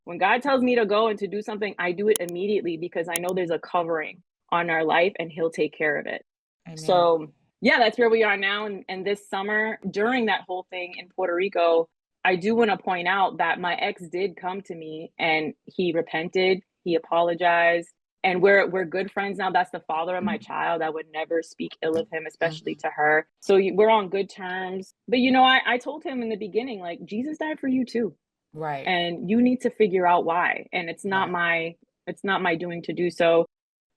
When God tells me to go and to do something, I do it immediately because I know there's a covering on our life and he'll take care of it. Amen. So yeah, that's where we are now. And this summer, during that whole thing in Puerto Rico, I do want to point out that my ex did come to me and he repented, he apologized, and we're good friends now. That's the father of my child. I would never speak ill of him, especially to her. So we're on good terms. But I told him in the beginning, like, Jesus died for you too, Right. and you need to figure out why. And Right. it's not my doing to do so.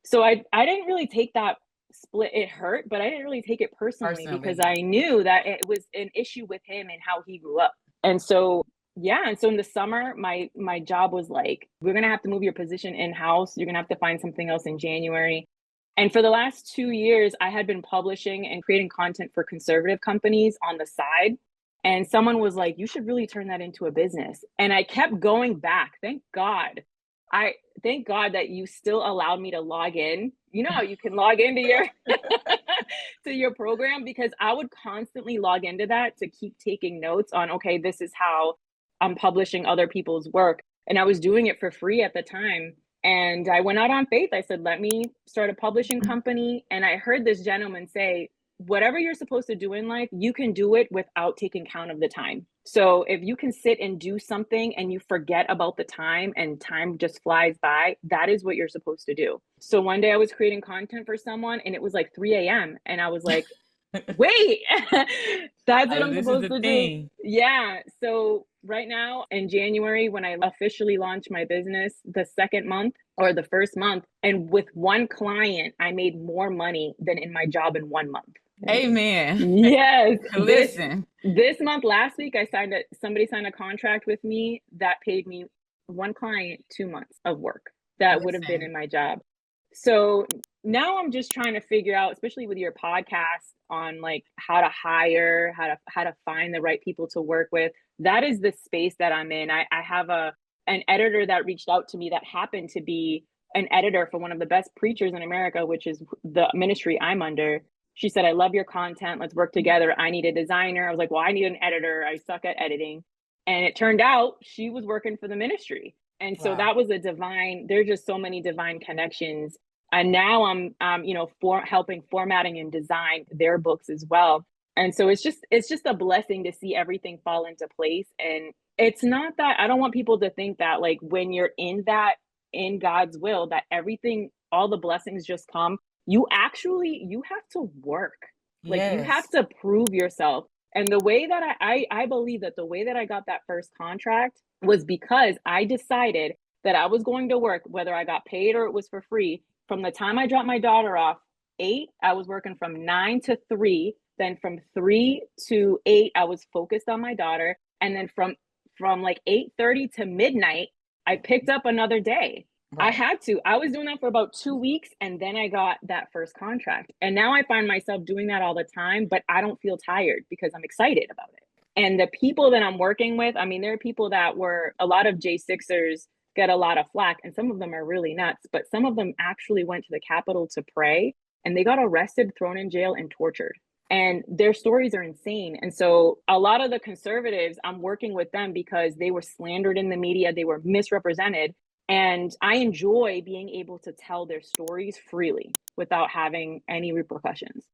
So I didn't really take that split. It hurt, but I didn't really take it personally because Personally. I knew that it was an issue with him and how he grew up. And so yeah, and so in the summer, my job was like, we're gonna have to move your position in house. You're gonna have to find something else in January. And for the last 2 years, I had been publishing and creating content for conservative companies on the side. And someone was like, you should really turn that into a business. And I kept going back. Thank God. I thank God that you still allowed me to log in. You know, you can log into your to your program, because I would constantly log into that to keep taking notes on, okay, this is how I'm publishing other people's work. And I was doing it for free at the time. And I went out on faith. I said, let me start a publishing company. And I heard this gentleman say, whatever you're supposed to do in life, you can do it without taking count of the time. So if you can sit and do something and you forget about the time and time just flies by, that is what you're supposed to do. So one day I was creating content for someone and it was like 3 a.m. And I was like, wait, that's what Like, I'm this is supposed the to do. thing. Yeah. So right now in January, when I officially launched my business, the second month or the first month, and with one client, I made more money than in my job in 1 month. Amen. Yes. Listen. This month, last week, somebody signed a contract with me that paid me one client 2 months of work that would have been Listen. in my job. So now I'm just trying to figure out, especially with your podcast, on like how to hire, how to find the right people to work with. That is the space that I'm in. I have an editor that reached out to me that happened to be an editor for one of the best preachers in America, which is the ministry I'm under. She said, I love your content. Let's work together. I need a designer. I was like, well, I need an editor. I suck at editing. And it turned out she was working for the ministry. And so Wow. that was there's just so many divine connections. And now I'm helping formatting and design their books as well. And so it's just a blessing to see everything fall into place. And it's not that I don't want people to think that like when you're in God's will, that everything, all the blessings just come. You have to work. Like you have Yes. to prove yourself. And the way that I believe that the way that I got that first contract was because I decided that I was going to work, whether I got paid or it was for free. From the time I dropped my daughter off, 8, I was working from 9 to 3. Then from 3 to 8, I was focused on my daughter. And then from like 8:30 to midnight, I picked up another day. I Right. had to. I was doing that for about 2 weeks and then I got that first contract. And now I find myself doing that all the time, but I don't feel tired because I'm excited about it. And the people that I'm working with, I mean, there are people that were a lot of J6ers get a lot of flack, and some of them are really nuts, but some of them actually went to the Capitol to pray and they got arrested, thrown in jail, and tortured. And their stories are insane. And so a lot of the conservatives, I'm working with them because they were slandered in the media, they were misrepresented. And I enjoy being able to tell their stories freely without having any repercussions.